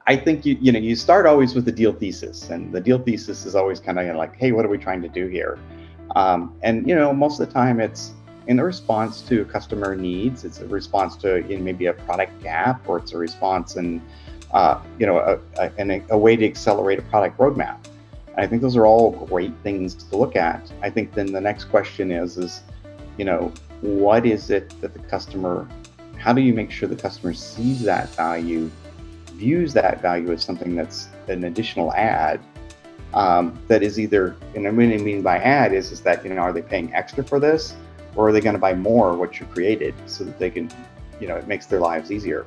I think you start always with the deal thesis, and the deal thesis is always kind of like, hey, what are we trying to do here? And most of the time it's in a response to customer needs. It's a response to maybe a product gap, or it's a response and a way to accelerate a product roadmap. And I think those are all great things to look at. I think then the next question is what is it that the customer? How do you make sure the customer sees that value, views that value as something that's an additional add, that is either, and what I mean by add is that, are they paying extra for this, or are they going to buy more of what you created so that they can, it makes their lives easier.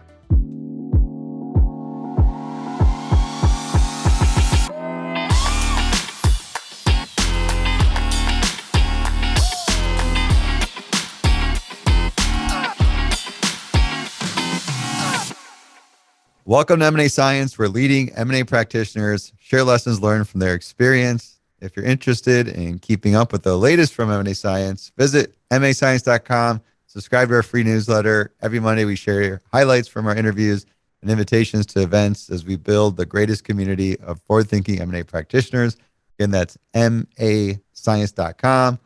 Welcome to M&A Science, where leading M&A practitioners share lessons learned from their experience. If you're interested in keeping up with the latest from M&A Science, visit mascience.com, subscribe to our free newsletter. Every Monday, we share highlights from our interviews and invitations to events as we build the greatest community of forward-thinking M&A practitioners. Again, that's mascience.com.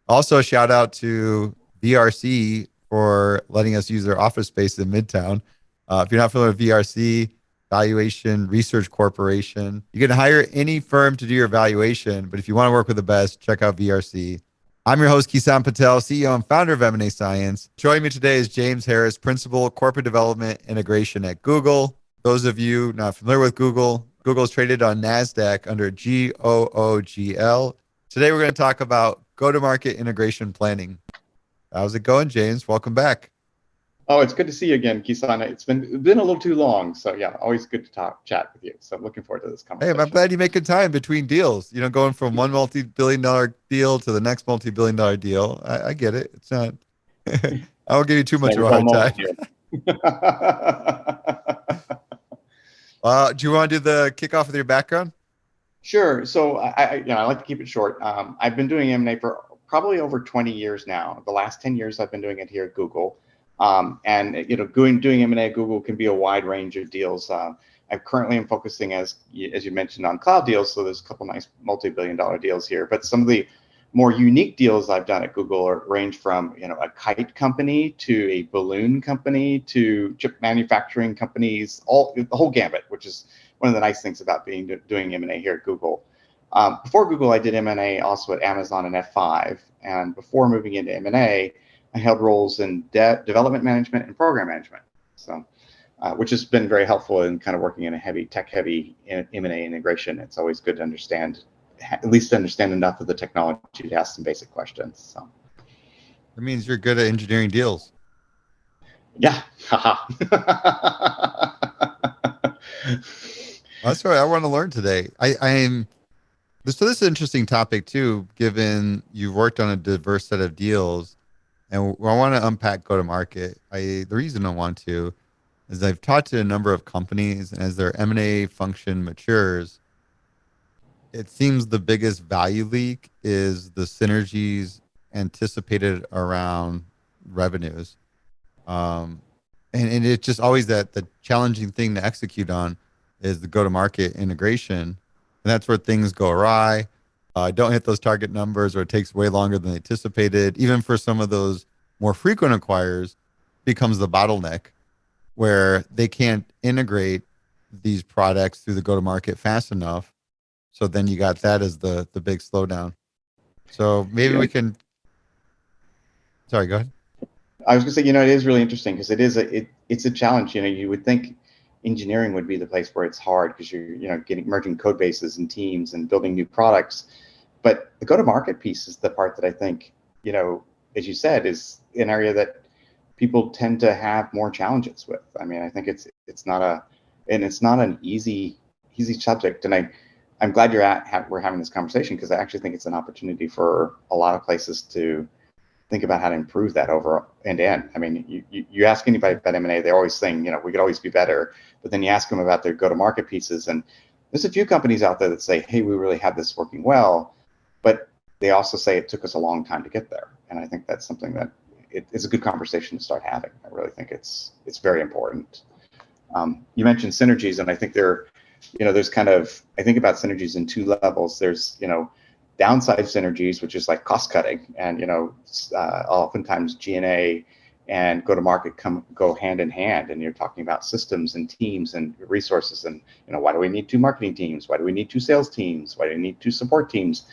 Also, a shout out to VRC for letting us use their office space in Midtown. If you're not familiar with VRC, Valuation Research Corporation, you can hire any firm to do your valuation, but if you want to work with the best, check out VRC. I'm your host, Kison Patel, CEO and founder of M&A Science. Joining me today is James Harris, Principal Corporate Development Integration at Google. Those of you not familiar with Google, Google is traded on NASDAQ under GOOGL. Today, we're going to talk about go-to-market integration planning. How's it going, James? Welcome back. Oh, it's good to see you again, Kison. It's been a little too long. So yeah, always good to chat with you. So I'm looking forward to this conversation. Hey, I'm glad you make good time between deals. Going from one multi-billion-dollar deal to the next multi-billion-dollar deal. I get it. It's not, I won't give you too much of a hard time. Do you want to do the kickoff with your background? Sure. So I like to keep it short. I've been doing M&A for probably over 20 years now. The last 10 years I've been doing it here at Google. And doing M&A at Google can be a wide range of deals. I currently am focusing, as you mentioned, on cloud deals. So there's a couple nice multi-billion-dollar deals here. But some of the more unique deals I've done at Google range from a kite company to a balloon company to chip manufacturing companies, the whole gambit, which is one of the nice things about doing M&A here at Google. Before Google, I did M&A also at Amazon and F5, and before moving into M&A, I held roles in development management and program management, so which has been very helpful in kind of working in a tech-heavy M&A integration. It's always good to at least understand enough of the technology to ask some basic questions. So that means you're good at engineering deals. Yeah. That's what I want to learn today. So this is an interesting topic too, given you've worked on a diverse set of deals. And I want to unpack go-to-market. The reason I want to is I've talked to a number of companies, and as their M&A function matures, it seems the biggest value leak is the synergies anticipated around revenues. And it's just always the challenging thing to execute on is the go-to-market integration. And that's where things go awry. Don't hit those target numbers, or it takes way longer than anticipated. Even for some of those more frequent acquirers, becomes the bottleneck where they can't integrate these products through the go-to-market fast enough. So then you got that as the big slowdown. So maybe we can. Sorry, go ahead. I was going to say, it is really interesting because it's a challenge. You would think engineering would be the place where it's hard because you're merging code bases and teams and building new products. But the go-to-market piece is the part that I think, as you said, is an area that people tend to have more challenges with. I mean, I think it's not an easy subject. And I'm glad we're having this conversation because I actually think it's an opportunity for a lot of places to think about how to improve that over end to end. I mean, you ask anybody about M&A, they're always saying, we could always be better. But then you ask them about their go-to-market pieces, and there's a few companies out there that say, hey, we really have this working well. But they also say it took us a long time to get there. And I think that's something that it's a good conversation to start having. I really think it's very important. You mentioned synergies, and I think there's kind of, I think about synergies in two levels. There's, downside synergies, which is like cost cutting, and, oftentimes G&A and go-to-market go hand in hand, and you're talking about systems and teams and resources, and, why do we need two marketing teams? Why do we need two sales teams? Why do we need two support teams?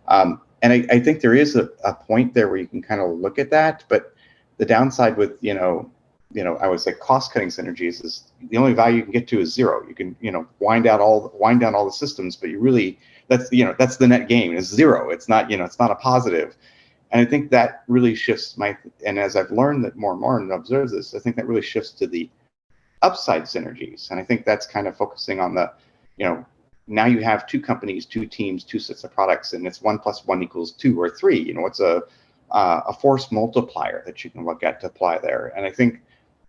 And I think there is a point there where you can kind of look at that, but the downside with, I would say cost-cutting synergies is the only value you can get to is zero. You can, wind down all the systems, but you really, that's the net gain is zero. It's not, it's not a positive. And I think that really shifts and as I've learned that more and more and observed this, I think that really shifts to the upside synergies. And I think that's kind of focusing on the, now you have two companies, two teams, two sets of products, and it's 1 + 1 = 2 or 3. It's a force multiplier that you can look at to apply there. And I think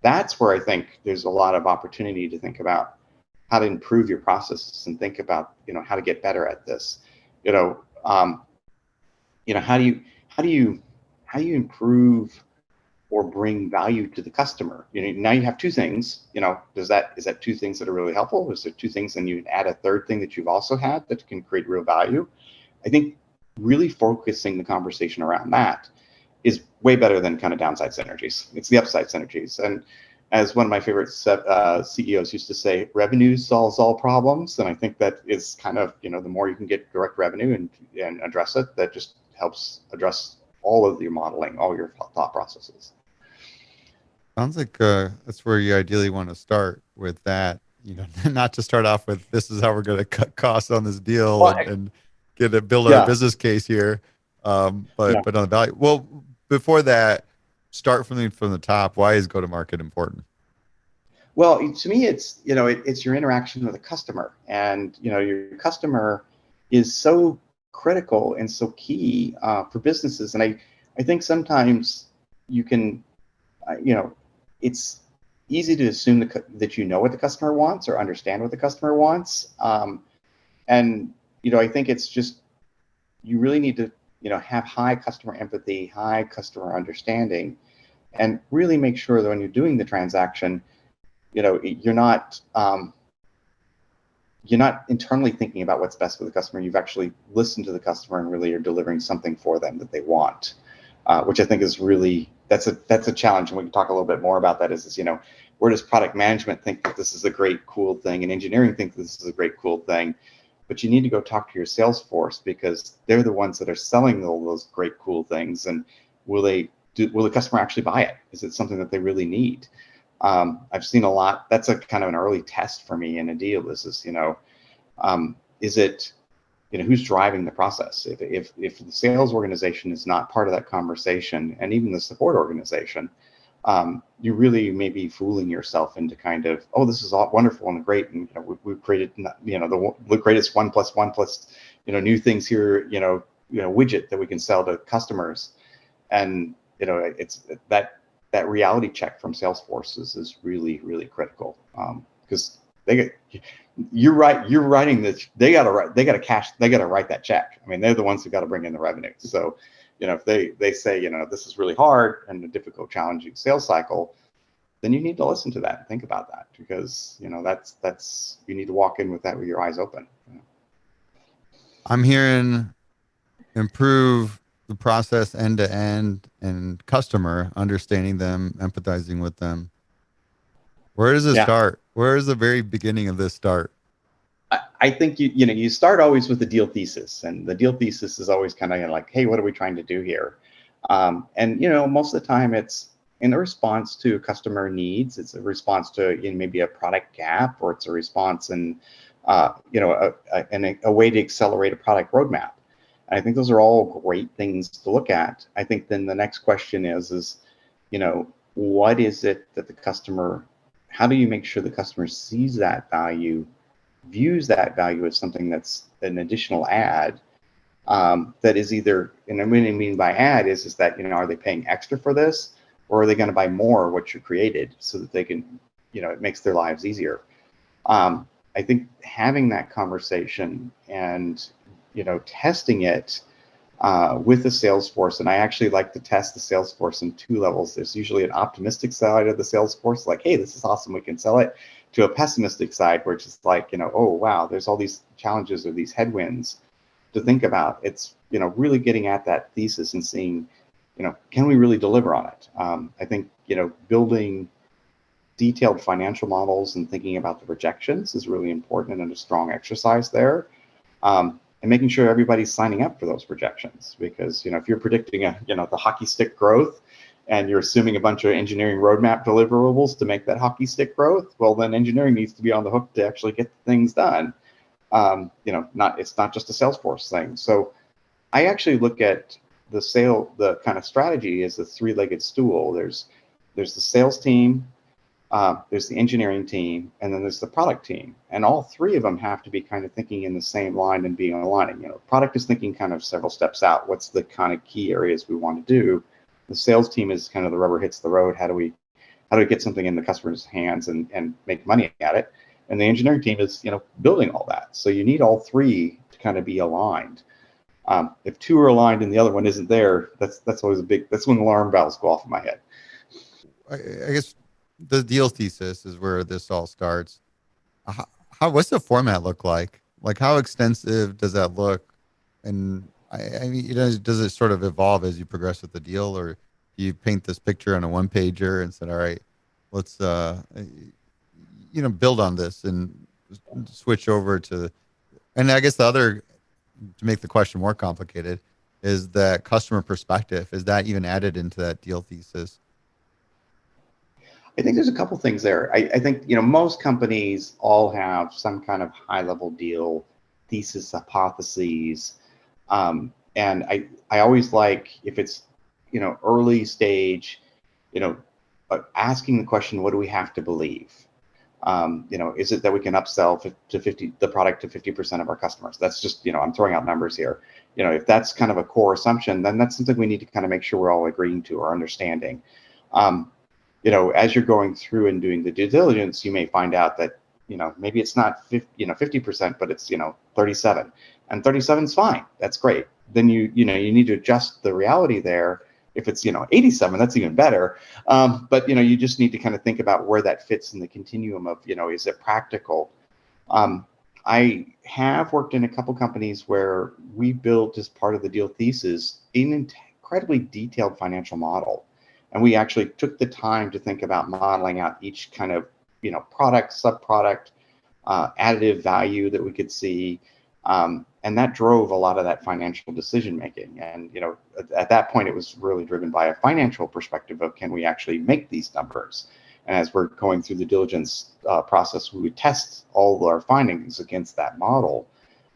that's where I think there's a lot of opportunity to think about how to improve your processes and think about, how to get better at this. How do you improve or bring value to the customer? Now you have two things. Is that two things that are really helpful? Is there two things, and you add a third thing that you've also had that can create real value? I think really focusing the conversation around that is way better than kind of downside synergies. It's the upside synergies. And as one of my favorite CEOs used to say, revenue solves all problems. And I think that is kind of, the more you can get direct revenue and address it, that just helps address all of your modeling, all your thought processes. Sounds like that's where you ideally want to start with that, not to start off with this is how we're going to cut costs on this deal and build our business case here. But on the value. Well, before that, start from the top. Why is go-to-market important? Well, to me, it's, it's your interaction with the customer, and, your customer is so critical and so key for businesses. And I think sometimes you can, it's easy to assume that you know what the customer wants or understand what the customer wants. And, I think it's just, you really need to, have high customer empathy, high customer understanding, and really make sure that when you're doing the transaction, you're not internally thinking about what's best for the customer. You've actually listened to the customer and really are delivering something for them that they want, which I think is really, that's a challenge. And we can talk a little bit more about that. Where does product management think that this is a great, cool thing, and engineering think this is a great, cool thing? But you need to go talk to your sales force, because they're the ones that are selling all those great, cool things. And will the customer actually buy it? Is it something that they really need? I've seen a lot. That's a kind of an early test for me in a deal. Is it, who's driving the process? If the sales organization is not part of that conversation, and even the support organization, you really may be fooling yourself into kind of, oh, this is all wonderful and great, and we've created the greatest 1 + 1 + new things here, widget that we can sell to customers. And it's that reality check from Salesforce is really, really critical, because you're writing this, they got to write that check. I mean, they're the ones who got to bring in the revenue. So, if they say, this is really hard and a difficult, challenging sales cycle, then you need to listen to that and think about that, because, that's you need to walk in with that with your eyes open. I'm hearing improve the process end to end, and customer, understanding them, empathizing with them. Where does it start? Where is the very beginning of this start? I think you start always with the deal thesis, and the deal thesis is always kind of like, hey, what are we trying to do here? And most of the time it's in a response to customer needs. It's a response to maybe a product gap, or it's a response and a way to accelerate a product roadmap. And I think those are all great things to look at. I think then the next question is what is it that the customer? How do you make sure the customer sees that value, views that value as something that's an additional add, that is either, and what I mean by add is that, are they paying extra for this, or are they going to buy more of what you created so that they can, it makes their lives easier. I think having that conversation and, testing it with the sales force, and I actually like to test the sales force in two levels. There's usually an optimistic side of the sales force, like, hey, this is awesome, we can sell it, to a pessimistic side where it's just like, oh, wow, there's all these challenges or these headwinds to think about. It's, really getting at that thesis and seeing, can we really deliver on it? I think, building detailed financial models and thinking about the projections is really important and a strong exercise there. And making sure everybody's signing up for those projections, because, if you're predicting the hockey stick growth and you're assuming a bunch of engineering roadmap deliverables to make that hockey stick growth, well, then engineering needs to be on the hook to actually get things done. It's not just a Salesforce thing. So I actually look at the kind of strategy as a three-legged stool. There's the sales team, there's the engineering team, and then there's the product team. And all three of them have to be kind of thinking in the same line and being aligning. Product is thinking kind of several steps out. What's the kind of key areas we want to do? The sales team is kind of the rubber hits the road. How do we get something in the customer's hands and make money at it? And the engineering team is, building all that. So you need all three to kind of be aligned. If two are aligned and the other one isn't there, that's always that's when alarm bells go off in my head. I guess the deal thesis is where this all starts. What's the format look like? Like, how extensive does that look? And I mean, does it sort of evolve as you progress with the deal, or do you paint this picture on a one pager and said, all right, let's, build on this and switch over to, and I guess the other, to make the question more complicated, is that customer perspective. Is that even added into that deal thesis? I think there's a couple things there. I think, most companies all have some kind of high-level deal thesis, hypotheses. And I always like, if it's, early stage, asking the question, what do we have to believe? Is it that we can upsell the product to 50% of our customers? That's just, I'm throwing out numbers here. If that's kind of a core assumption, then that's something we need to kind of make sure we're all agreeing to or understanding. As you're going through and doing the due diligence, you may find out that, maybe it's not 50%, but it's, 37, and 37 is fine. That's great. Then you need to adjust the reality there. If it's, 87, that's even better. But, you just need to kind of think about where that fits in the continuum of, is it practical? I have worked in a couple companies where we built, as part of the deal thesis, an incredibly detailed financial model. And we actually took the time to think about modeling out each kind of, product, subproduct, additive value that we could see. And that drove a lot of that financial decision making. And, at that point, it was really driven by a financial perspective of, can we actually make these numbers? And as we're going through the diligence process, we would test all of our findings against that model.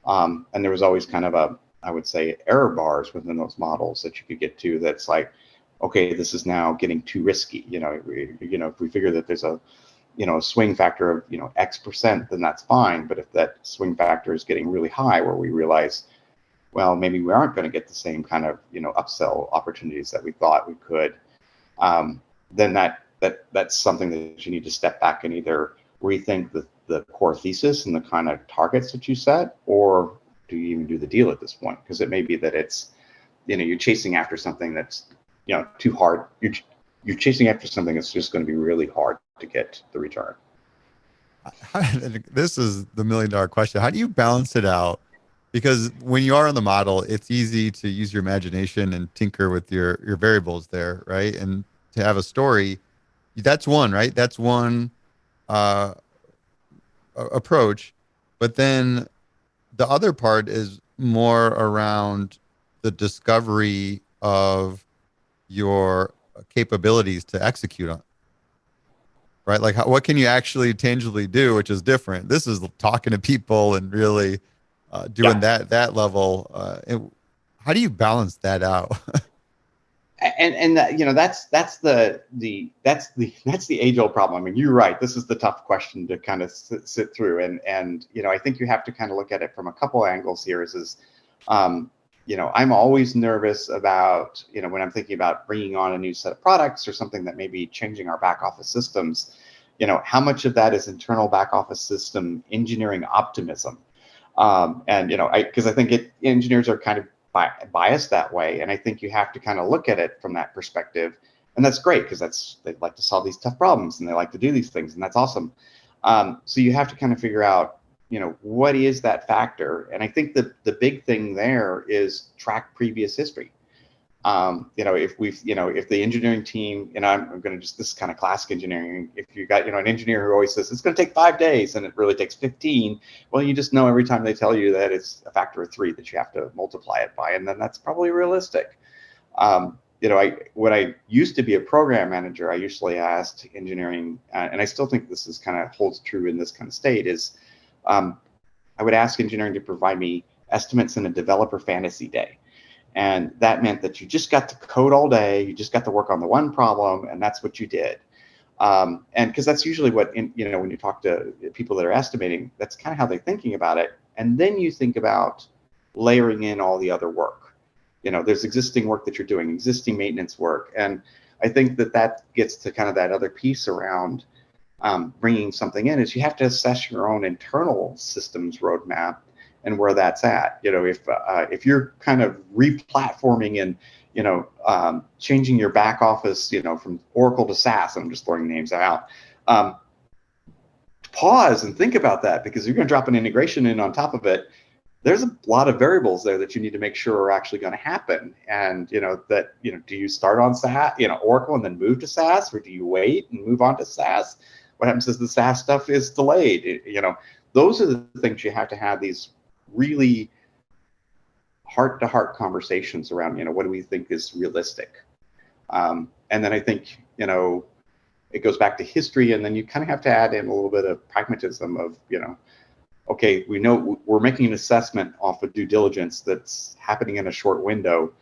And there was always kind of I would say, error bars within those models that you could get to. That's like, okay, this is now getting too risky. If we figure that there's a swing factor of, X%, then that's fine. But if that swing factor is getting really high, where we realize, well, maybe we aren't going to get the same kind of, upsell opportunities that we thought we could, then that's something that you need to step back and either rethink the core thesis and the kind of targets that you set, or do you even do the deal at this point? Because it may be that it's, you're chasing after something that's, too hard. You're chasing after something that's just going to be really hard to get the return. This is the $1 million question. How do you balance it out? Because when you are on the model, it's easy to use your imagination and tinker with your variables there, right? And to have a story, that's one, right? That's one approach. But then the other part is more around the discovery of your capabilities to execute on, right? Like, what can you actually tangibly do, which is different. This is talking to people and really doing that level. How do you balance that out? And that's the age old problem. I mean, you're right. This is the tough question to kind of sit through, and I think you have to kind of look at it from a couple angles here. I'm always nervous about, when I'm thinking about bringing on a new set of products or something that may be changing our back office systems, how much of that is internal back office system engineering optimism? Because I think engineers are kind of biased that way. And I think you have to kind of look at it from that perspective. And that's great, because they like to solve these tough problems and they like to do these things. And that's awesome. So you have to kind of figure out, what is that factor? And I think the big thing there is track previous history. If the engineering team, and I'm going to just, this is kind of classic engineering. If you got, an engineer who always says it's going to take 5 days and it really takes 15, well, you just know every time they tell you that it's a factor of 3 that you have to multiply it by, and then that's probably realistic. When I used to be a program manager, I usually asked engineering, and I still think this is kind of holds true in this kind of state, is I would ask engineering to provide me estimates in a developer fantasy day. And that meant that you just got to code all day, you just got to work on the one problem, and that's what you did. And because that's usually what, when you talk to people that are estimating, that's kind of how they're thinking about it. And then you think about layering in all the other work. There's existing work that you're doing, existing maintenance work. And I think that gets to kind of that other piece around bringing something in, is you have to assess your own internal systems roadmap and where that's at. If you're kind of replatforming and changing your back office, from Oracle to SaaS, I'm just throwing names out. Pause and think about that, because you're going to drop an integration in on top of it. There's a lot of variables there that you need to make sure are actually going to happen. And do you start on SaaS, Oracle, and then move to SaaS, or do you wait and move on to SaaS? What happens is the SaaS stuff is delayed. Those are the things you have to have these really heart-to-heart conversations around, what do we think is realistic? And then I think, it goes back to history, and then you kind of have to add in a little bit of pragmatism of, okay, we know we're making an assessment off of due diligence that's happening in a short window.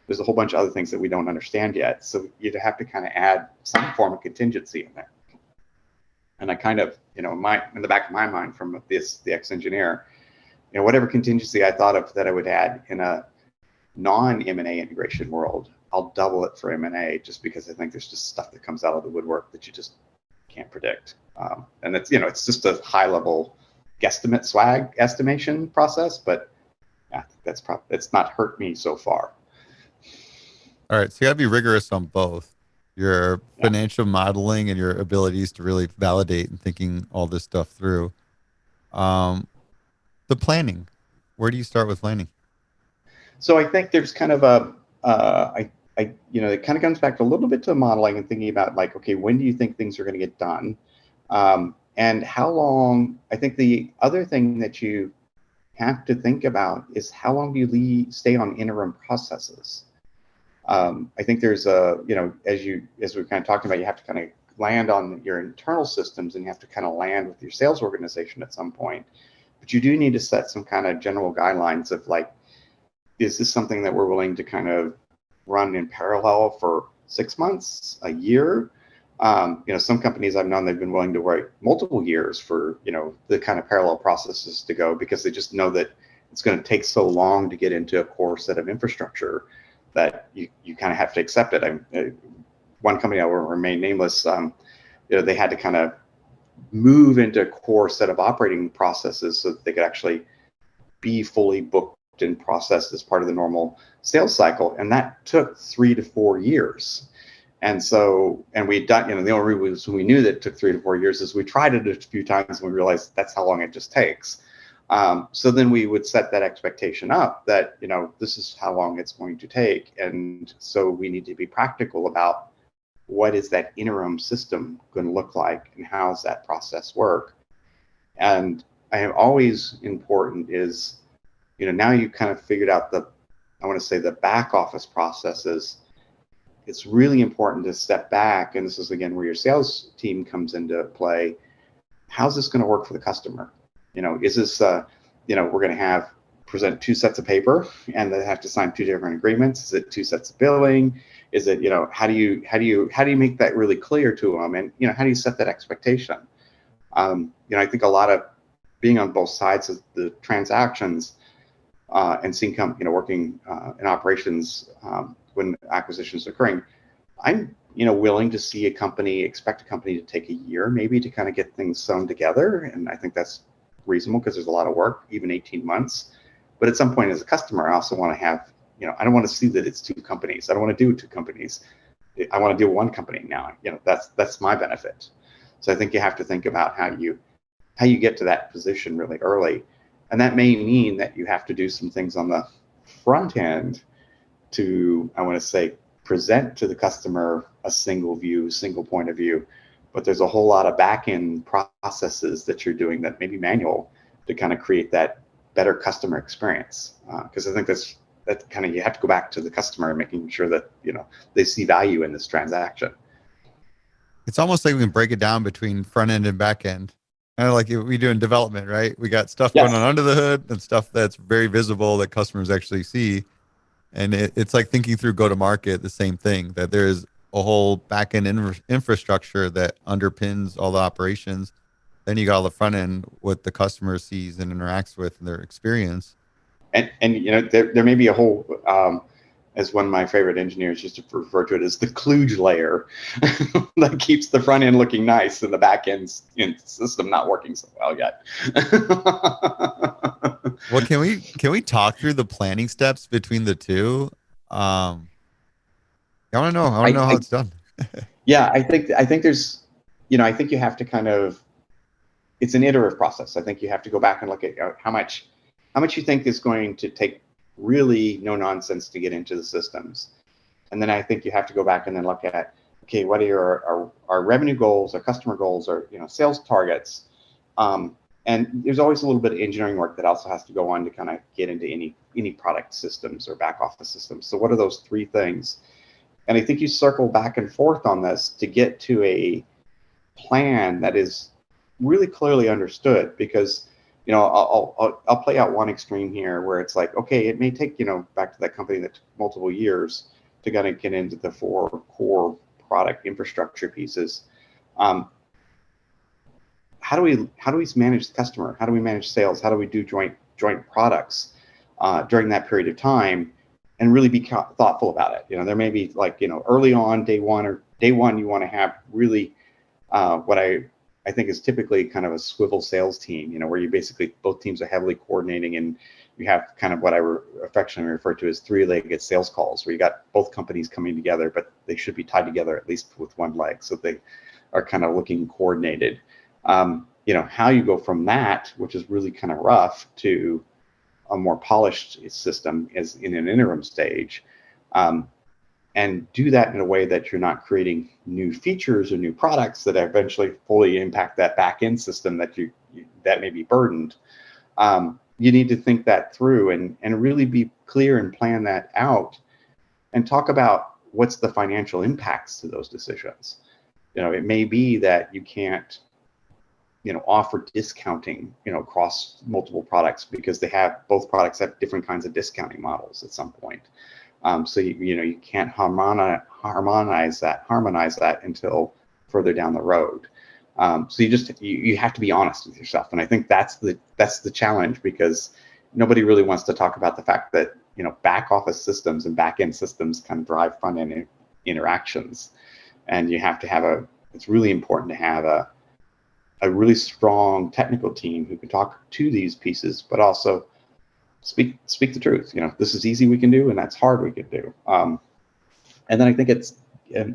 There's a whole bunch of other things that we don't understand yet. So you'd have to kind of add some form of contingency in there. And I kind of, in the back of my mind from the ex-engineer, whatever contingency I thought of that I would add in a non-M&A integration world, I'll double it for M&A, just because I think there's just stuff that comes out of the woodwork that you just can't predict. And it's, it's just a high level guesstimate swag estimation process, but yeah, it's not hurt me so far. All right. So you gotta be rigorous on both your financial modeling and your abilities to really validate and thinking all this stuff through. The planning, where do you start with planning? So I think there's kind of it kind of comes back a little bit to modeling and thinking about, like, okay, when do you think things are going to get done? And how long? I think the other thing that you have to think about is how long do you stay on interim processes? I think there's as we're kind of talking about, you have to kind of land on your internal systems, and you have to kind of land with your sales organization at some point. But you do need to set some kind of general guidelines of, like, is this something that we're willing to kind of run in parallel for 6 months, a year? Some companies I've known, they've been willing to wait multiple years for, the kind of parallel processes to go, because they just know that it's going to take so long to get into a core set of infrastructure that you kind of have to accept it. One company, I will remain nameless, they had to kind of move into a core set of operating processes so that they could actually be fully booked and processed as part of the normal sales cycle. And that took 3 to 4 years. And we'd done, the only reason we knew that it took 3 to 4 years is we tried it a few times and we realized that's how long it just takes. So then we would set that expectation up that, this is how long it's going to take. And so we need to be practical about what is that interim system going to look like and how's that process work. And I have always important is, now you kind of figured out the back office processes. It's really important to step back. And this is, again, where your sales team comes into play. How's this going to work for the customer? Is this, we're going to present 2 sets of paper and they have to sign 2 different agreements? Is it 2 sets of billing? Is it, how do you make that really clear to them? And, how do you set that expectation? I think a lot of being on both sides of the transactions and seeing working in operations when acquisitions are occurring, I'm willing to see expect a company to take a year maybe to kind of get things sewn together, and I think that's reasonable because there's a lot of work, even 18 months. But at some point, as a customer, I also want to have, I don't want to see that it's 2 companies. I don't want to do 2 companies. I want to do 1 company now. That's my benefit. So I think you have to think about how you how you get to that position really early. And that may mean that you have to do some things on the front end to, I want to say, present to the customer a single view, single point of view. But there's a whole lot of back end processes that you're doing that may be manual to kind of create that better customer experience. Because I think that kind of, you have to go back to the customer and making sure that, they see value in this transaction. It's almost like we can break it down between front end and back end. Kind of like we do in development, right? We got stuff Yes. going on under the hood and stuff that's very visible that customers actually see. And it's like thinking through go to market, the same thing, that there's a whole back end infrastructure that underpins all the operations. Then you got all the front end, what the customer sees and interacts with and their experience. And there may be a whole, as one of my favorite engineers used to refer to it as the kludge layer that keeps the front end looking nice and the back end system not working so well yet. Well, can we talk through the planning steps between the two? I want to know. I want to know how it's done. Yeah, I think there's, I think you have to kind of, it's an iterative process. I think you have to go back and look at how much you think is going to take really no nonsense to get into the systems. And then I think you have to go back and then look at, okay, what are our revenue goals, our customer goals, our sales targets. And there's always a little bit of engineering work that also has to go on to kind of get into any product systems or back office systems. So what are those three things? And I think you circle back and forth on this to get to a plan that is really clearly understood, because I'll play out one extreme here where it's like, okay, it may take, back to that company that took multiple years to kind of get into the 4 core product infrastructure pieces. How do we manage the customer? How do we manage sales? How do we do joint products during that period of time, and really be thoughtful about it? There may be like, early on, day one, you want to have really what I think is typically kind of a swivel sales team, where you basically, both teams are heavily coordinating, and you have kind of what I affectionately refer to as 3-legged sales calls, where you got both companies coming together, but they should be tied together at least with one leg, so they are kind of looking coordinated. How you go from that, which is really kind of rough, to a more polished system is in an interim stage. And do that in a way that you're not creating new features or new products that eventually fully impact that back-end system that may be burdened. You need to think that through and really be clear and plan that out, and talk about what's the financial impacts to those decisions. It may be that you can't, offer discounting, across multiple products, because both products have different kinds of discounting models at some point. So you can't harmonize that until further down the road. So you have to be honest with yourself, and I think that's the challenge, because nobody really wants to talk about the fact that back office systems and back end systems kind of drive front end interactions, and you have to it's really important to have a really strong technical team who can talk to these pieces, but also speak the truth. This is easy we can do, and that's hard we can do. And then I think it's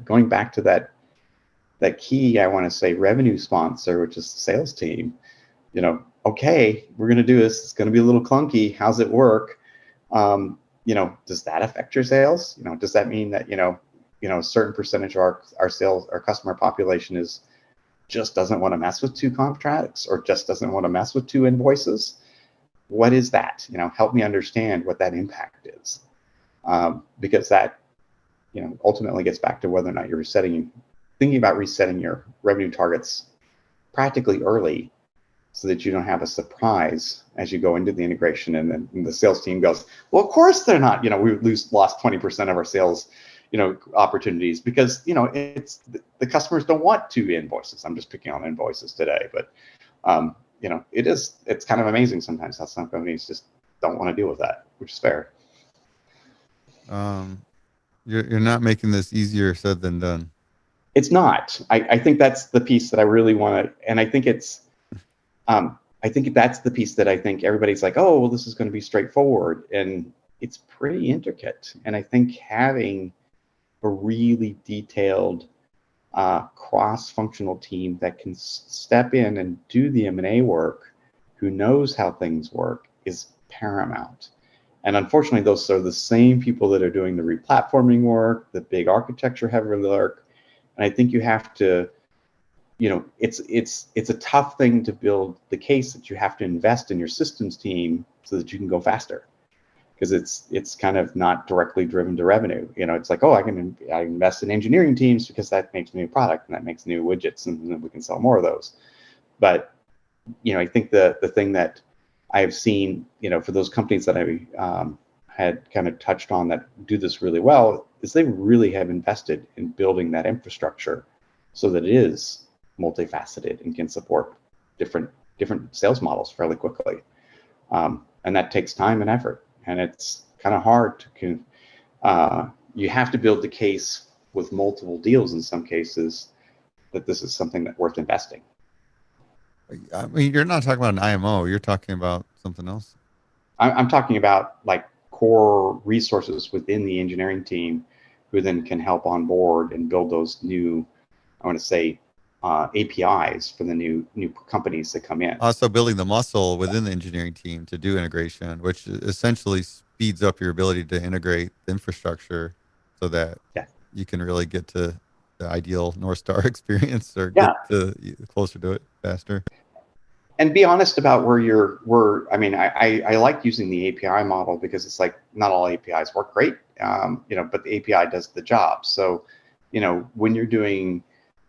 going back to that key, I want to say, revenue sponsor, which is the sales team. Okay, we're going to do this. It's going to be a little clunky. How's it work? Does that affect your sales? Does that mean that a certain percentage of our customer population just doesn't want to mess with 2 contracts, or just doesn't want to mess with 2 invoices? What is that? Help me understand what that impact is, because that, ultimately gets back to whether or not you're thinking about resetting your revenue targets practically early, so that you don't have a surprise as you go into the integration, and then the sales team goes, well, of course they're not. We lost 20% of our sales, opportunities, because it's the customers don't want 2 invoices. I'm just picking on invoices today, but it's kind of amazing sometimes how some companies just don't want to deal with that, which is fair. You're not making this easier said than done. It's not. I think that's the piece that I really want to, and I think that's the piece that I think everybody's like, oh, well, this is going to be straightforward, and it's pretty intricate. And I think having a really detailed cross-functional team that can step in and do the M&A work, who knows how things work, is paramount. And unfortunately, those are the same people that are doing the replatforming work, the big architecture heavy work. And I think you have to, it's a tough thing to build the case that you have to invest in your systems team so that you can go faster, because it's kind of not directly driven to revenue. It's like, oh, I invest in engineering teams because that makes new product and that makes new widgets, and then we can sell more of those. But I think the thing that I've seen, for those companies that I had kind of touched on that do this really well, is they really have invested in building that infrastructure so that it is multifaceted and can support different sales models fairly quickly. And that takes time and effort, and it's kind of hard to. You have to build the case with multiple deals in some cases that this is something that's worth investing. I mean, you're not talking about an IMO. You're talking about something else. I'm talking about like core resources within the engineering team who then can help on board and build those new, I want to say, APIs for the new companies that come in. Also building the muscle within the engineering team to do integration, which essentially speeds up your ability to integrate the infrastructure so that you can really get to the ideal North Star experience, or get closer to it faster. And be honest about I mean, I like using the API model because it's like, not all APIs work great, but the API does the job. So, when you're doing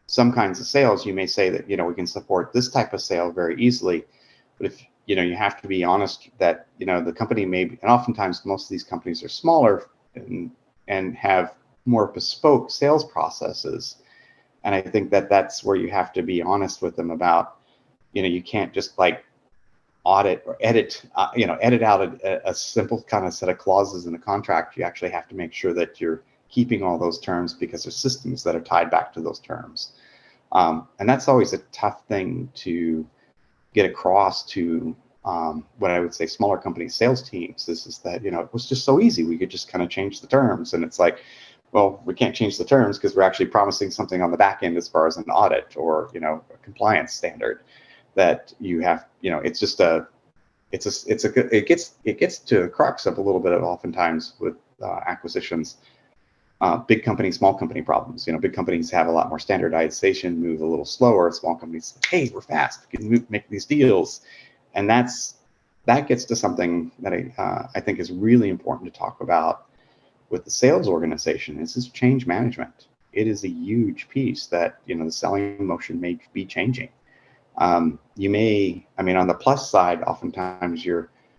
some kinds of sales, you may say that, we can support this type of sale very easily. But if, you have to be honest that, the company and oftentimes most of these companies are smaller and have more bespoke sales processes. And I think that that's where you have to be honest with them about, you can't just like audit or edit out a simple kind of set of clauses in the contract. You actually have to make sure that you're keeping all those terms, because there's systems that are tied back to those terms. And that's always a tough thing to get across to what I would say smaller company sales teams. This is that, it was just so easy. We could just kind of change the terms. And it's like, well, we can't change the terms because we're actually promising something on the back end as far as an audit or, a compliance standard that you have, it's just it gets to the crux of a little bit of oftentimes with acquisitions, big company, small company problems. Big companies have a lot more standardization, move a little slower. Small companies, hey, we're fast, we can make these deals. And that gets to something that I think is really important to talk about with the sales organization. Is this change management. It is a huge piece that, the selling motion may be changing. On the plus side, oftentimes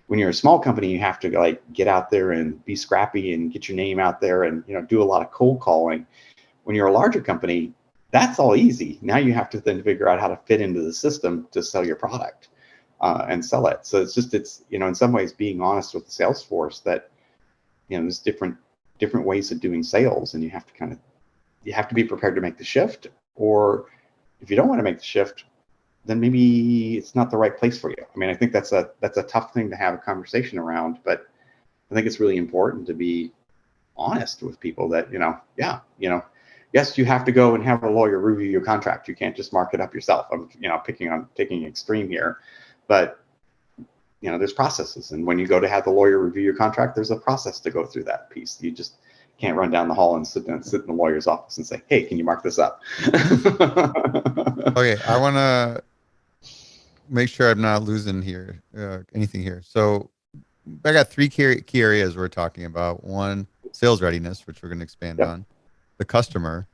when you're a small company, you have to like get out there and be scrappy and get your name out there and, do a lot of cold calling. When you're a larger company, that's all easy. Now you have to then figure out how to fit into the system to sell your product and sell it. So it's in some ways being honest with the sales force that, there's different ways of doing sales, and you have to be prepared to make the shift. Or if you don't want to make the shift, then maybe it's not the right place for you. I mean, I think that's a tough thing to have a conversation around, but I think it's really important to be honest with people that, yes, you have to go and have a lawyer review your contract. You can't just mark it up yourself. I'm, taking extreme here, but there's processes. And when you go to have the lawyer review your contract, there's a process to go through that piece. You just can't run down the hall and sit in the lawyer's office and say, hey, can you mark this up? Okay, I want to make sure I'm not losing anything here. So I got three key areas we're talking about. One, sales readiness, which we're going to expand on, the customer,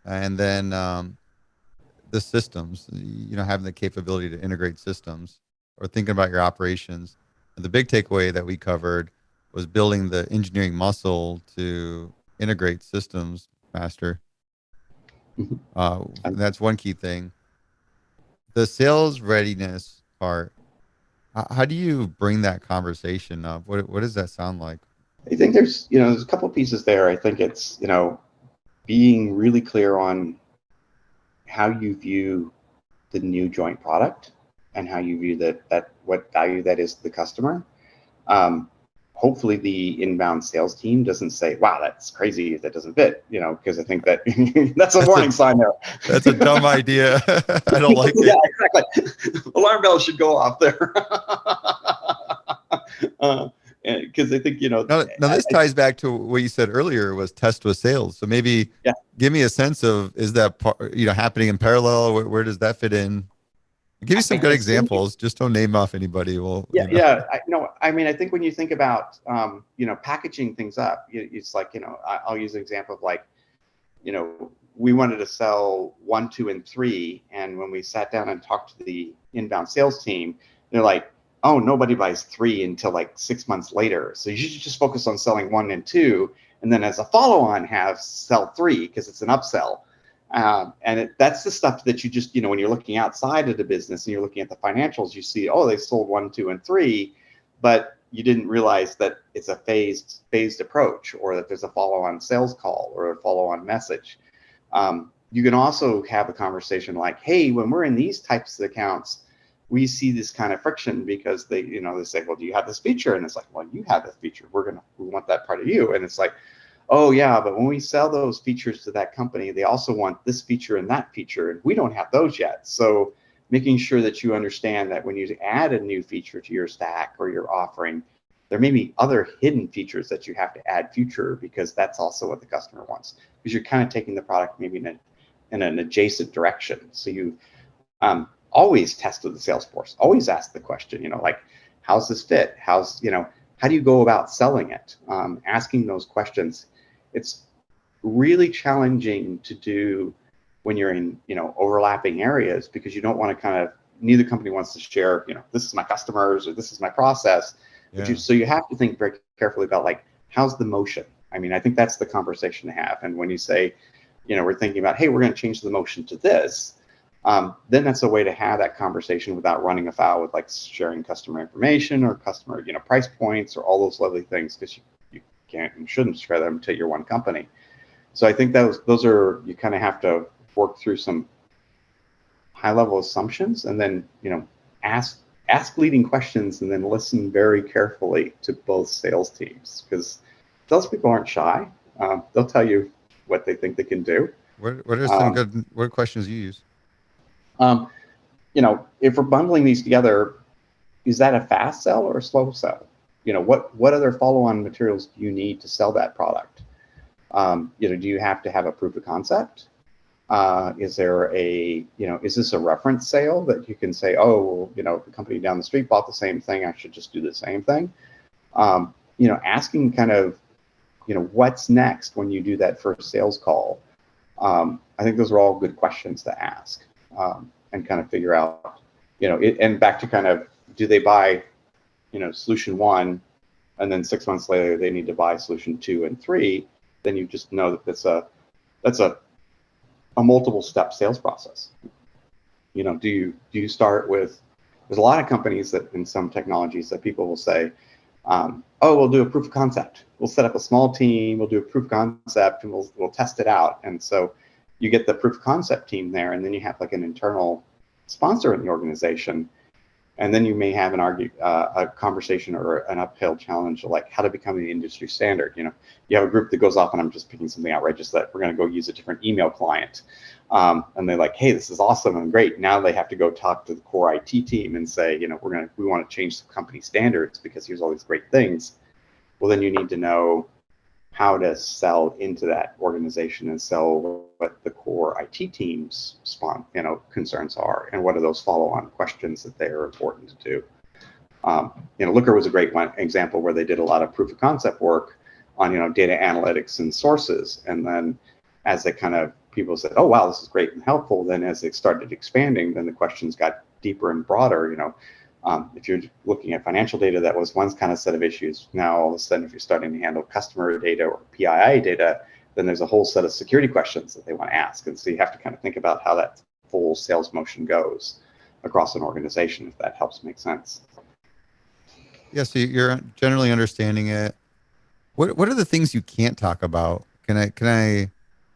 and then the systems, having the capability to integrate systems or thinking about your operations. And the big takeaway that we covered was building the engineering muscle to integrate systems faster. That's one key thing. The sales readiness part, how do you bring that conversation up? What does that sound like? I think there's a couple of pieces there. I think it's, being really clear on how you view the new joint product and how you view that what value that is to the customer. hopefully the inbound sales team doesn't say, wow, that's crazy, that doesn't fit, because I think that that's a warning sign there. That's a dumb idea. I don't like it. Yeah, exactly. Alarm bells should go off there. Because I think, Now this ties back to what you said earlier was test with sales. So maybe give me a sense of, is that happening in parallel? Where does that fit in? Give me some good examples. Just don't name off anybody. Well, I think when you think about, packaging things up, it's like, I'll use an example of like, we wanted to sell 1, 2, and 3. And when we sat down and talked to the inbound sales team, they're like, oh, nobody buys 3 until like 6 months later. So you should just focus on selling 1 and 2. And then as a follow-on sell 3 because it's an upsell. That's the stuff that you just, when you're looking outside of the business and you're looking at the financials, you see, oh, they sold 1, 2, and 3, but you didn't realize that it's a phased approach, or that there's a follow-on sales call or a follow-on message. You can also have a conversation like, hey, when we're in these types of accounts, we see this kind of friction because they say, well, do you have this feature? And it's like, well, you have this feature. We want that part of you. And it's like, oh yeah, but when we sell those features to that company, they also want this feature and that feature, and we don't have those yet. So making sure that you understand that when you add a new feature to your stack or your offering, there may be other hidden features that you have to add future, because that's also what the customer wants, because you're kind of taking the product maybe in an adjacent direction. So you always test with the sales force, always ask the question, like, how's this fit? How do you go about selling it? Asking those questions. It's really challenging to do when you're in, overlapping areas, because you don't want to neither company wants to share, this is my customers or this is my process. Yeah. So you have to think very carefully about, like, how's the motion? I mean, I think that's the conversation to have. And when you say, we're thinking about, hey, we're going to change the motion to this, then that's a way to have that conversation without running afoul with, like, sharing customer information or customer, price points or all those lovely things, because you can't and shouldn't share them to your one company. So I think those are, you kind of have to work through some high level assumptions, and then, ask leading questions, and then listen very carefully to both sales teams, because salespeople aren't shy. They'll tell you what they think they can do. What are some what questions you use? If we're bundling these together, is that a fast sell or a slow sell? What other follow-on materials do you need to sell that product? Do you have to have a proof of concept? Is there is this a reference sale that you can say, oh, well, the company down the street bought the same thing, I should just do the same thing? Asking kind of, what's next when you do that first sales call. I think those are all good questions to ask, and kind of figure out, and back to kind of, do they buy, solution 1, and then 6 months later they need to buy solution 2 and 3, then you just know that that's a multiple step sales process. Do you start with, there's a lot of companies that in some technologies that people will say, oh, we'll do a proof of concept. We'll set up a small team, we'll do a proof of concept, and we'll test it out. And so you get the proof of concept team there, and then you have like an internal sponsor in the organization. And then you may have a conversation or an uphill challenge of, like, how to become the industry standard. You have a group that goes off, and I'm just picking something outrageous, that we're going to go use a different email client. And they're like, hey, this is awesome and great. Now they have to go talk to the core IT team and say, we want to change the company standards because here's all these great things. Well, then you need to know how to sell into that organization and sell what the core IT team's concerns are, and what are those follow-on questions that they are important to do. Looker was a great example where they did a lot of proof of concept work on data analytics and sources, and then as they people said, oh wow, this is great and helpful, then as they started expanding, then the questions got deeper and broader. If you're looking at financial data, that was one kind of set of issues. Now, all of a sudden, if you're starting to handle customer data or PII data, then there's a whole set of security questions that they want to ask. And so you have to kind of think about how that full sales motion goes across an organization, if that helps make sense. Yeah, so you're generally understanding it. What are the things you can't talk about? Can I,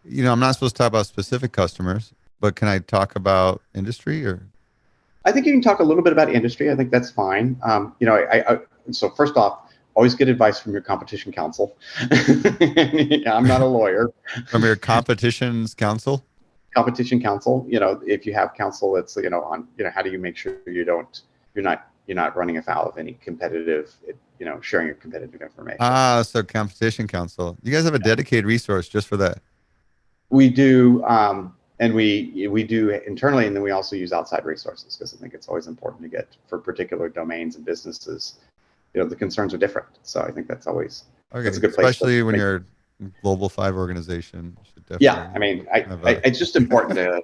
I'm not supposed to talk about specific customers, but can I talk about industry or? I think you can talk a little bit about industry. I think that's fine. So first off, always get advice from your competition counsel. I'm not a lawyer. From your competitions counsel? Competition counsel, if you have counsel that's, on, how do you make sure you're not running afoul of any competitive, sharing your competitive information. So competition counsel. You guys have a dedicated resource just for that. We do, and we do internally, and then we also use outside resources, because I think it's always important to get, for particular domains and businesses, the concerns are different. So I think that's a good place. Especially when you're a Global 5 organization. You should definitely I mean, it's just important to,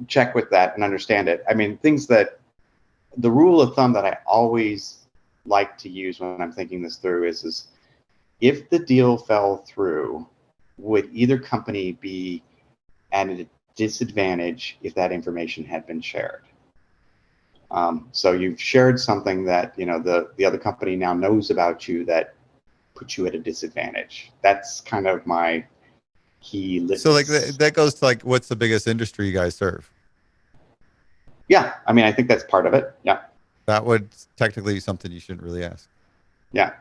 check with that and understand it. I mean, the rule of thumb that I always like to use when I'm thinking this through is if the deal fell through, would either company be at a disadvantage if that information had been shared? So you've shared something that, the other company now knows about you that puts you at a disadvantage. That's kind of my key litmus. So like that goes to like, what's the biggest industry you guys serve? Yeah, I mean, I think that's part of it. Yeah. That would technically be something you shouldn't really ask. Yeah.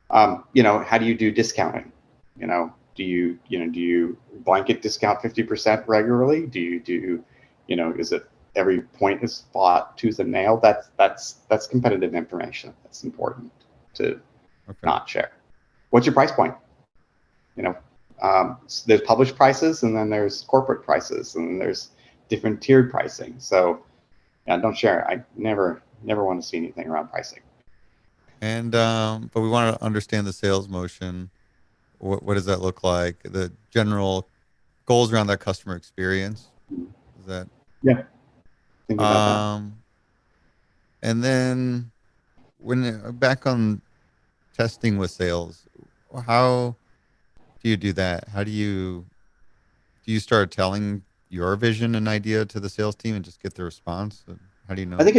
How do you do discounting? Do you blanket discount 50% regularly? Do you do, is it every point is fought tooth and nail? That's competitive information. That's important to not share. What's your price point? There's published prices, and then there's corporate prices, and then there's different tiered pricing. So don't share. I never want to see anything around pricing. And but we want to understand the sales motion. What does that look like? The general goals around that customer experience. Is that? Yeah. Think about that. And then when back on testing with sales, how do you do that? How do you start telling your vision and idea to the sales team and just get the response? How do you know? I think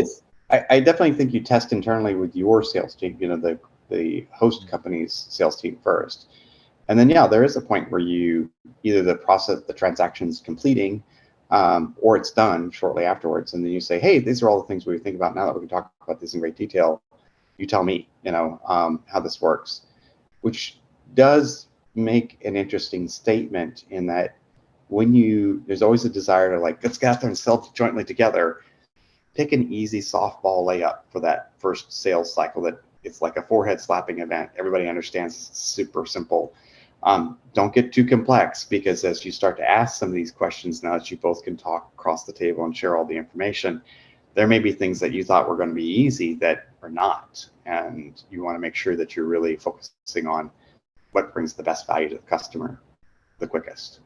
I definitely think you test internally with your sales team, the host company's sales team first. And then, there is a point where you either the transaction's completing, or it's done shortly afterwards. And then you say, hey, these are all the things we think about now that we can talk about this in great detail. You tell me, how this works, which does make an interesting statement in that there's always a desire to let's get out there and sell jointly together. Pick an easy softball layup for that first sales cycle that it's like a forehead slapping event. Everybody understands it's super simple. Don't get too complex, because as you start to ask some of these questions, now that you both can talk across the table and share all the information, there may be things that you thought were going to be easy that are not. And you want to make sure that you're really focusing on what brings the best value to the customer the quickest.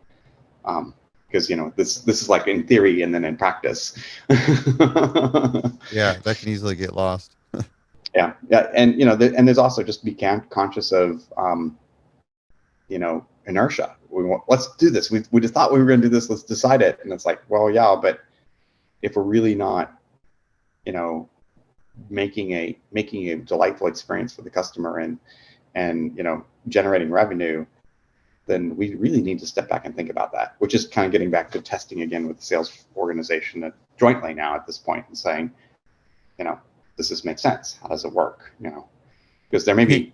Because this is like in theory and then in practice. Yeah, that can easily get lost. Yeah, and and there's also just be conscious of inertia. Let's do this. We just thought we were going to do this. Let's decide it. And it's like, well, yeah, but if we're really not, making a delightful experience for the customer and generating revenue, then we really need to step back and think about that, which is kind of getting back to testing again with the sales organization jointly now at this point and saying, does this make sense? How does it work? Because there may be,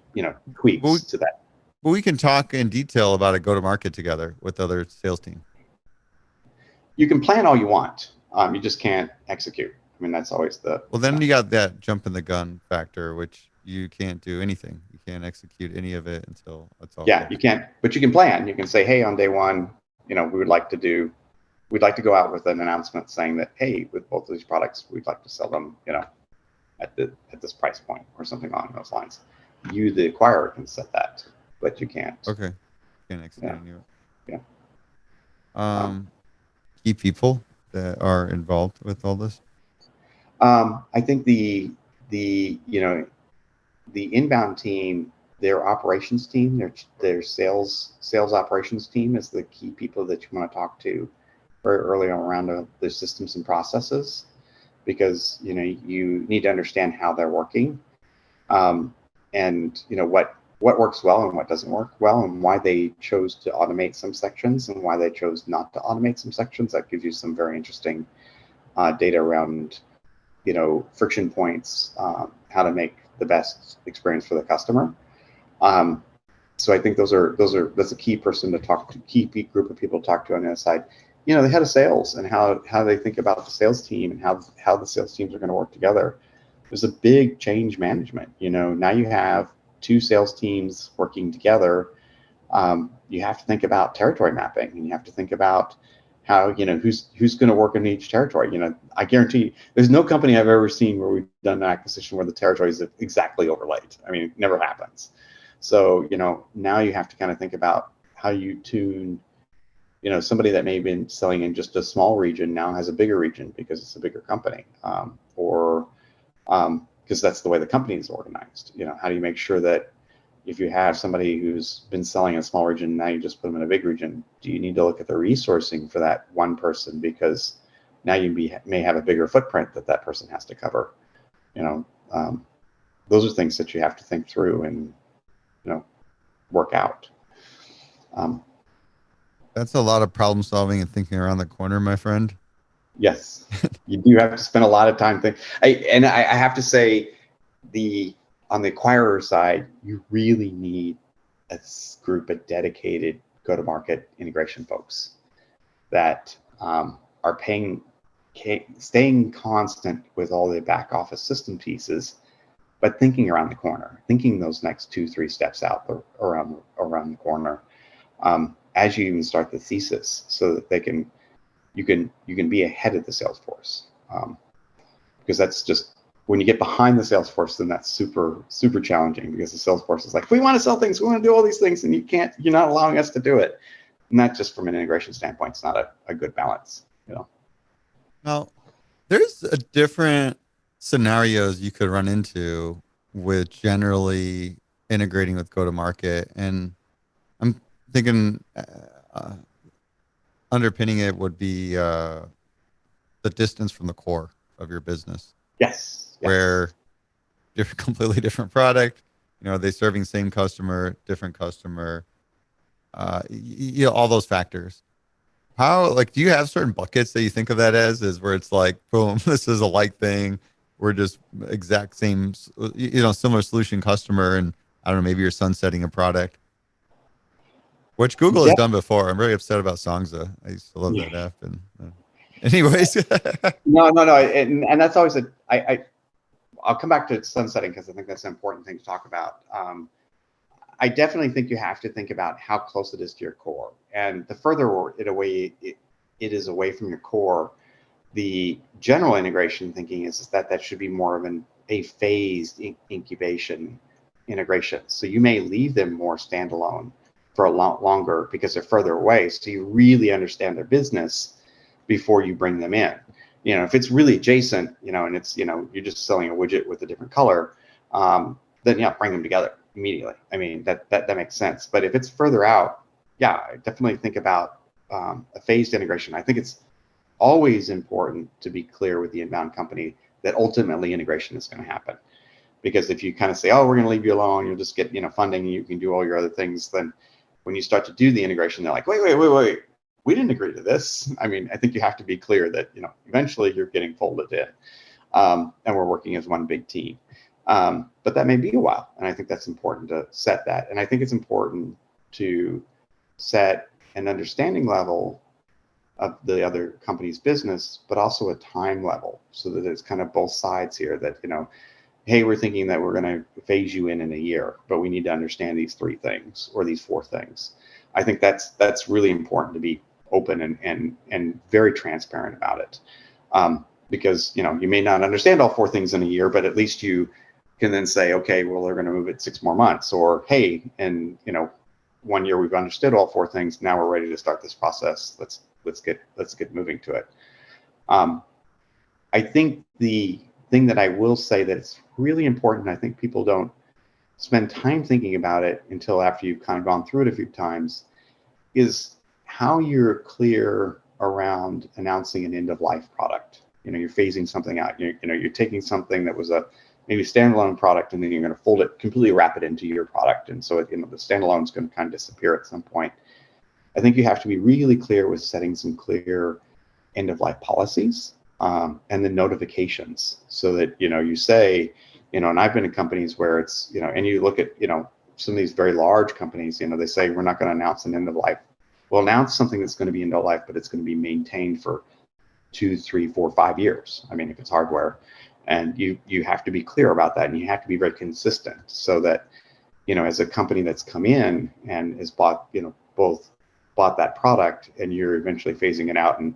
tweaks to that. But we can talk in detail about a go-to-market together with other sales team. You can plan all you want. You just can't execute. I mean, that's always Well, then you got that jump in the gun factor, which you can't do anything. You can't execute any of it until it's all. Yeah, you can't, but you can plan. You can say, hey, on day one, we'd like to go out with an announcement saying that, hey, with both of these products, we'd like to sell them, at this price point or something along those lines. You, the acquirer, can set that, but you can't. Okay. You can't execute any of it. Yeah. Key people that are involved with all this. I think the inbound team, their operations team, their sales operations team is the key people that you want to talk to very early on around the systems and processes, because you need to understand how they're working, and what works well and what doesn't work well, and why they chose to automate some sections and why they chose not to automate some sections. That gives you some very interesting data around friction points, how to make the best experience for the customer. So I think that's a key person to talk to, key group of people to talk to on the other side. You know, the head of sales and how they think about the sales team and how the sales teams are going to work together. There's a big change management. You know, now you have two sales teams working together. You have to think about territory mapping, and you have to think about how, you know, who's going to work in each territory. You know, I guarantee you, there's no company I've ever seen where we've done an acquisition where the territory is exactly overlaid. I mean, it never happens. So, you know, now you have to kind of think about how you tune, you know, somebody that may have been selling in just a small region now has a bigger region because it's a bigger company, because that's the way the company is organized. You know, how do you make sure that if you have somebody who's been selling in a small region, now you just put them in a big region, do you need to look at the resourcing for that one person? Because now you may have a bigger footprint that person has to cover. You know, those are things that you have to think through and, you know, work out. That's a lot of problem solving and thinking around the corner, my friend. Yes, you do have to spend a lot of time thinking. I have to say, on the acquirer side, you really need a group of dedicated go-to-market integration folks that are staying constant with all the back office system pieces, but thinking around the corner, thinking those next 2-3 steps out around the corner, as you even start the thesis, so that you can be ahead of the sales force, because that's just, when you get behind the sales force, then that's super challenging, because the sales force is like, we want to sell things, we want to do all these things, and you're not allowing us to do it. And that, just from an integration standpoint, it's not a good balance, you know. Now, there's a different scenarios you could run into with generally integrating with go-to-market, and I'm thinking underpinning it would be the distance from the core of your business. Yes. Where completely different product, you know, are they serving same customer, different customer, you know, all those factors. How, like, do you have certain buckets that you think of that as where it's like, boom, this is a like thing, we're just exact same, you know, similar solution customer, and I don't know, maybe you're sunsetting a product, which Google has done before. I'm really upset about Songza. I used to love that app. And anyways. No, and that's always I'll come back to sunsetting, because I think that's an important thing to talk about. I definitely think you have to think about how close it is to your core, and the further it is away from your core, the general integration thinking is that should be more of a phased incubation integration. So you may leave them more standalone for a lot longer because they're further away, so you really understand their business before you bring them in. You know, if it's really adjacent, you know, and it's, you know, you're just selling a widget with a different color, then yeah, bring them together immediately. I mean, that makes sense. But if it's further out, yeah, I definitely think about a phased integration. I think it's always important to be clear with the inbound company that ultimately integration is going to happen. Because if you kind of say, oh, we're going to leave you alone, you'll just get, you know, funding, and you can do all your other things, then when you start to do the integration, they're like, wait, we didn't agree to this. I mean, I think you have to be clear that, you know, eventually you're getting folded in, and we're working as one big team. But that may be a while, and I think that's important to set that. And I think it's important to set an understanding level of the other company's business, but also a time level, so that it's kind of both sides here, that, you know, hey, we're thinking that we're going to phase you in a year, but we need to understand these 3 things or these 4 things. I think that's really important to be open and very transparent about it, because, you know, you may not understand all 4 things in a year, but at least you can then say, okay, well, they're going to move it 6 more months, or hey, and, you know, 1 year we've understood all 4 things, now we're ready to start this process. Let's get moving to it. I think the thing that I will say that it's really important, I think people don't spend time thinking about it until after you've kind of gone through it a few times, is how you're clear around announcing an end-of-life product. You know, you're phasing something out. You're taking something that was a maybe standalone product, and then you're going to fold it, completely wrap it into your product. And so, you know, the standalone is going to kind of disappear at some point. I think you have to be really clear with setting some clear end-of-life policies, and then notifications, so that, you know, you say, And I've been in companies where it's, and you look at, some of these very large companies, they say we're not going to announce an end of life. We'll announce something that's going to be end of life, but it's going to be maintained for 2, 3, 4, 5 years. I mean, if it's hardware, and you have to be clear about that, and you have to be very consistent, so that, as a company that's come in and has bought, both bought that product, and you're eventually phasing it out, and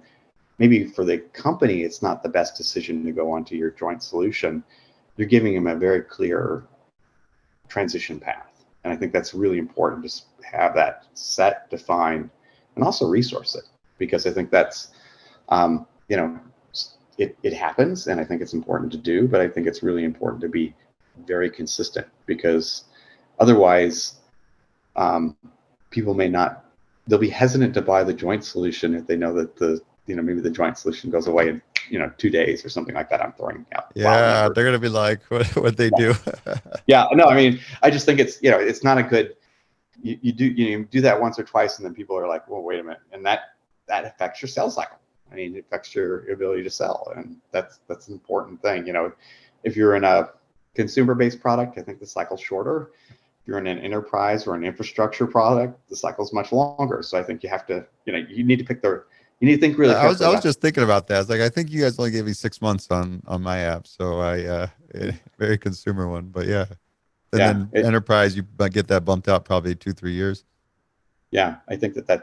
maybe for the company it's not the best decision to go onto your joint solution, you're giving them a very clear transition path. And I think that's really important to have that set, defined, and also resource it, because I think that's, it happens, and I think it's important to do, but I think it's really important to be very consistent, because otherwise people they'll be hesitant to buy the joint solution if they know that maybe the joint solution goes away in 2 days or something like that. I'm throwing out. Yeah, they're gonna be like, what they do. Yeah, no, I mean, I just think it's it's not a good. You do that once or twice, and then people are like, well, wait a minute, and that affects your sales cycle. I mean, it affects your ability to sell, and that's an important thing. If you're in a consumer-based product, I think the cycle's shorter. If you're in an enterprise or an infrastructure product, the cycle's much longer. So I think you have to, you need to pick you need to think really carefully. I was just thinking about that. I was like, I think you guys only gave me 6 months on my app, so very consumer one, but yeah. And then enterprise, you might get that bumped out probably 2-3 years. Yeah, I think I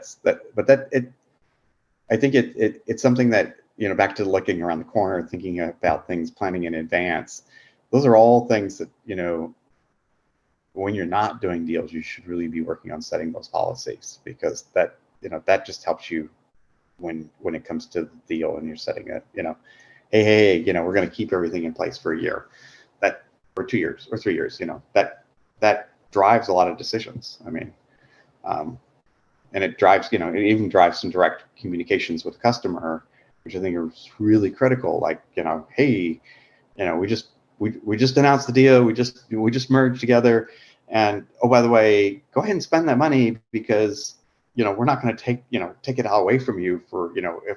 think it's something that, back to looking around the corner, thinking about things, planning in advance. Those are all things that, when you're not doing deals, you should really be working on setting those policies, because that just helps you when it comes to the deal and you're setting it, hey, we're going to keep everything in place for a year, or 2 years or 3 years, that drives a lot of decisions. I mean, and it drives, it even drives some direct communications with the customer, which I think is really critical. Like, hey, we just announced the deal. We just merged together, and oh, by the way, go ahead and spend that money, because we're not going to take it all away from you for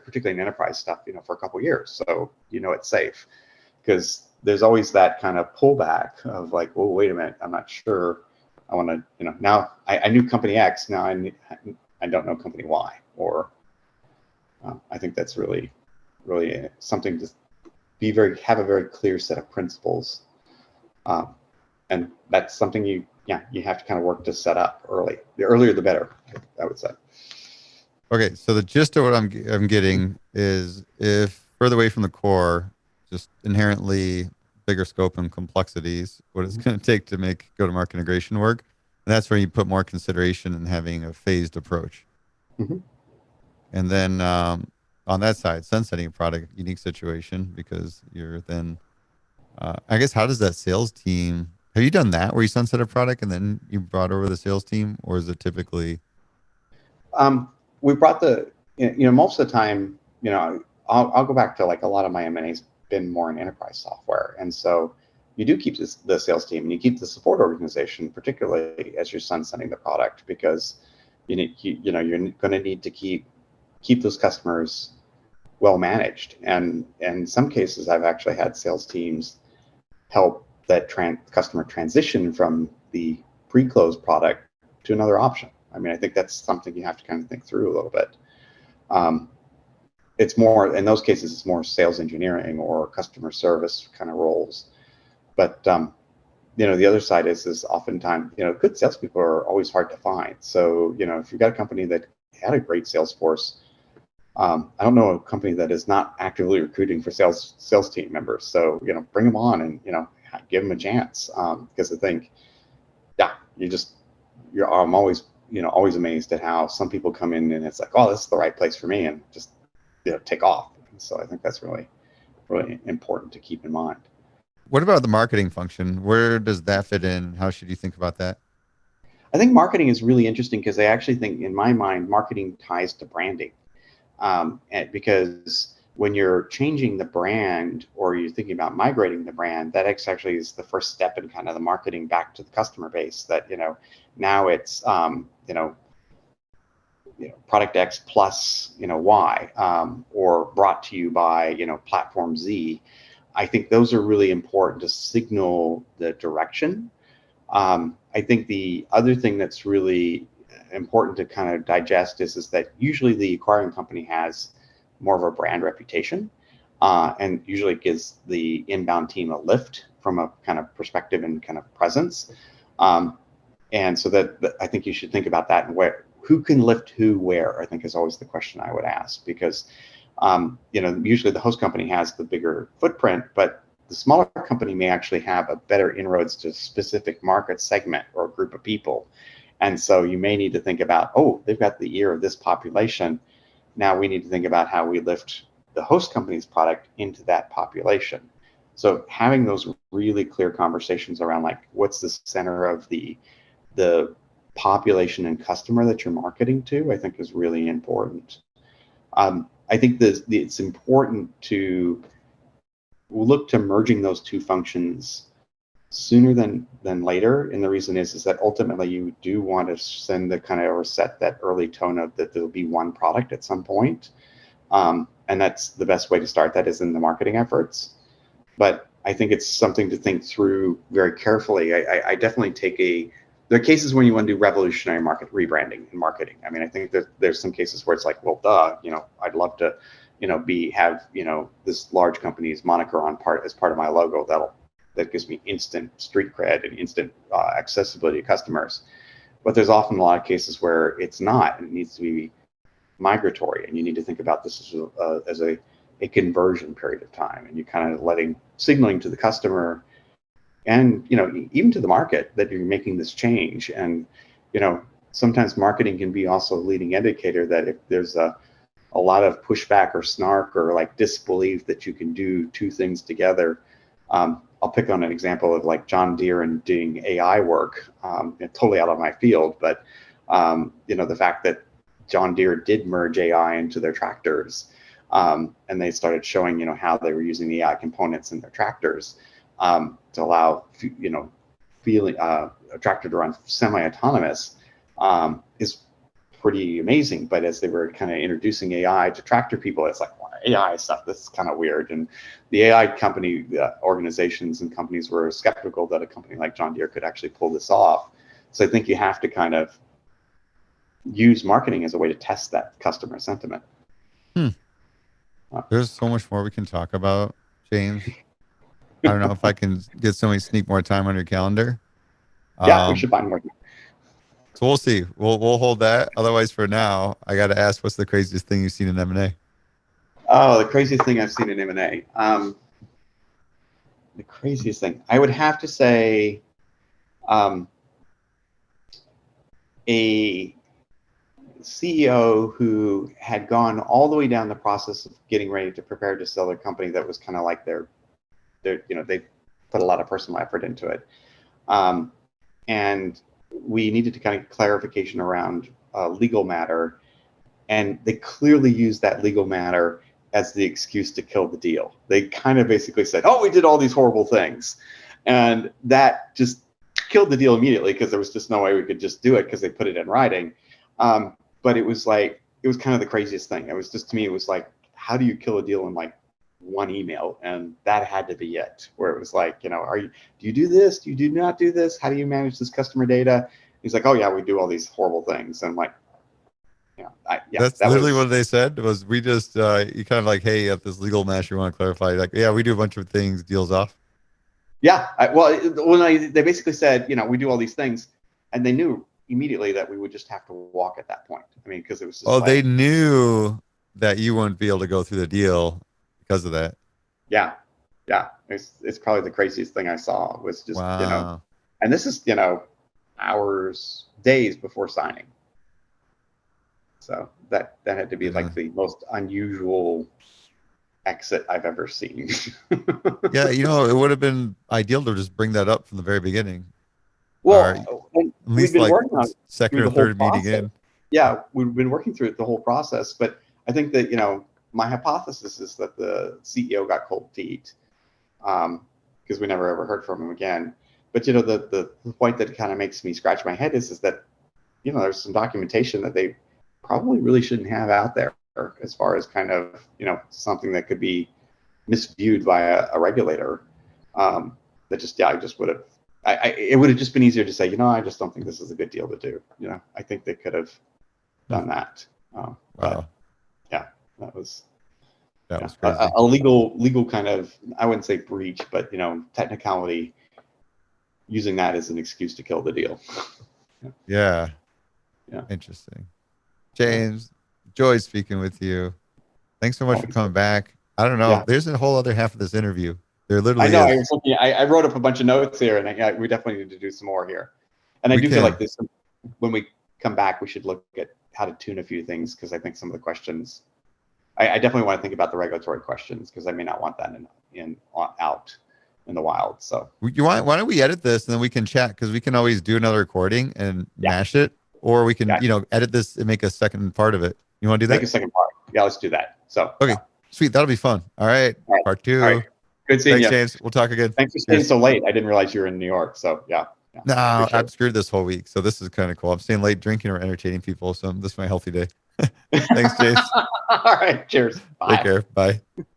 particularly in enterprise stuff for a couple of years. So it's safe, because there's always that kind of pullback of like, well, wait a minute, I'm not sure. I want to now I knew company X, now I don't know company Y, or I think that's really something to have a very clear set of principles, and that's something you have to kind of work to set up early. The earlier the better, I would say. Okay, so the gist of what I'm getting is, if further away from the core, just inherently bigger scope and complexities, what it's going to take to make go-to-market integration work, and that's where you put more consideration in having a phased approach. Mm-hmm. And then on that side, sunsetting a product, unique situation, because you're then, I guess, how does that sales team, have you done that where you sunset a product and then you brought over the sales team, or is it typically? We brought most of the time, I'll go back to like a lot of my M&A's been more in enterprise software. And so you do keep the sales team, and you keep the support organization, particularly as you're sunsetting the product, because you're going to need to keep those customers well managed. And in some cases, I've actually had sales teams help that customer transition from the pre-closed product to another option. I mean, I think that's something you have to kind of think through a little bit. It's more, in those cases, it's more sales engineering or customer service kind of roles. But the other side is oftentimes, good salespeople are always hard to find. So, if you've got a company that had a great sales force, I don't know a company that is not actively recruiting for sales team members. So, bring them on and, give them a chance. Because I think, I'm always amazed at how some people come in and it's like, oh, this is the right place for me, and just, take off. And so I think that's really, really important to keep in mind. What about the marketing function? Where does that fit in? How should you think about that? I think marketing is really interesting, because I actually think, in my mind, marketing ties to branding. Because when you're changing the brand, or you're thinking about migrating the brand, that actually is the first step in kind of the marketing back to the customer base, that, now it's, product X plus, Y, or brought to you by, platform Z. I think those are really important to signal the direction. I think the other thing that's really important to kind of digest is that usually the acquiring company has more of a brand reputation, and usually gives the inbound team a lift from a kind of perspective and kind of presence. And so that I think you should think about that, and who can lift who where, I think is always the question I would ask, because usually the host company has the bigger footprint, but the smaller company may actually have a better inroads to a specific market segment or group of people. And so you may need to think about, oh, they've got the ear of this population. Now we need to think about how we lift the host company's product into that population. So having those really clear conversations around like, what's the center of the population and customer that you're marketing to, I think is really important. I think it's important to look to merging those two functions sooner than later. And the reason is that ultimately you do want to send the kind of, or set that early tone of that there'll be one product at some point. And that's the best way to start that is in the marketing efforts. But I think it's something to think through very carefully. I definitely there are cases when you want to do revolutionary market rebranding and marketing. I mean, I think that there's some cases where it's like, well, I'd love to, have this large company's moniker as part of my logo. That gives me instant street cred and instant accessibility to customers. But there's often a lot of cases where it's not, and it needs to be migratory, and you need to think about this as a conversion period of time, and you kind of signaling to the customer and even to the market that you're making this change. And sometimes marketing can be also a leading indicator that if there's a lot of pushback or snark or like disbelief that you can do two things together. I'll pick on an example of like John Deere and doing AI work, totally out of my field, but the fact that John Deere did merge AI into their tractors, and they started showing how they were using the AI components in their tractors to allow a tractor to run semi-autonomous, is pretty amazing. But as they were kind of introducing AI to tractor people, it's like, well, AI stuff, this is kind of weird. And the AI company organizations and companies were skeptical that a company like John Deere could actually pull this off. So I think you have to kind of use marketing as a way to test that customer sentiment. There's so much more we can talk about, James. I don't know if I can get somebody to sneak more time on your calendar. Yeah, we should find more. So we'll see. We'll hold that. Otherwise, for now, I got to ask, what's the craziest thing you've seen in M&A? Oh, the craziest thing I've seen in M&A. The craziest thing, I would have to say, a CEO who had gone all the way down the process of getting ready to prepare to sell their company that was kind of like they put a lot of personal effort into it. And we needed to kind of clarification around a legal matter. And they clearly used that legal matter as the excuse to kill the deal. They kind of basically said, oh, we did all these horrible things. And that just killed the deal immediately, because there was just no way we could just do it because they put it in writing. But it was kind of the craziest thing. It was just, to me, it was like, how do you kill a deal in like one email? And that had to be it, where it was like, do you do this? Do you do not do this? How do you manage this customer data? He's like, oh yeah, we do all these horrible things. And I'm like, that's literally what they said. Was we just you kind of like, hey, at this legal match, you want to clarify? Like, yeah, we do a bunch of things, deals off. Yeah, they basically said, we do all these things, and they knew immediately that we would just have to walk at that point. I mean, because it was just they knew that you wouldn't be able to go through the deal because of that. Yeah. It's probably the craziest thing I saw, was just, wow. And this is, hours, days before signing. So that had to be like the most unusual exit I've ever seen. Yeah, it would have been ideal to just bring that up from the very beginning. Well, at least like second or third meeting in. Yeah, we've been working through it the whole process, but I think that my hypothesis is that the CEO got cold feet, because we never ever heard from him again. But the point that kind of makes me scratch my head is that there's some documentation that they probably really shouldn't have out there, as far as kind of something that could be misviewed by a regulator. That just, I just would have, it would have just been easier to say, I just don't think this is a good deal to do. I think they could have done that. Wow. But yeah, that was crazy. a legal kind of, I wouldn't say breach, but technicality, using that as an excuse to kill the deal. Yeah. Interesting. James, joy speaking with you. Thanks so much for coming back. I don't know. Yeah. There's a whole other half of this interview. There literally is. I was looking. I wrote up a bunch of notes here, and we definitely need to do some more here. And I do feel like this, when we come back, we should look at how to tune a few things, because I think some of the questions, I definitely want to think about the regulatory questions, because I may not want that out in the wild. So why don't we edit this and then we can chat, because we can always do another recording and mash it, or we can edit this and make a second part of it. You want to do that? Make a second part. Yeah, let's do that. So okay, sweet. That'll be fun. All right. Part 2. All right. Good seeing you. Thanks, James. We'll talk again. Thanks for staying so late. I didn't realize you were in New York. So yeah. No, I'm screwed this whole week. So this is kind of cool. I'm staying late drinking or entertaining people. So this is my healthy day. Thanks, James. All right. Cheers. Bye. Take care. Bye.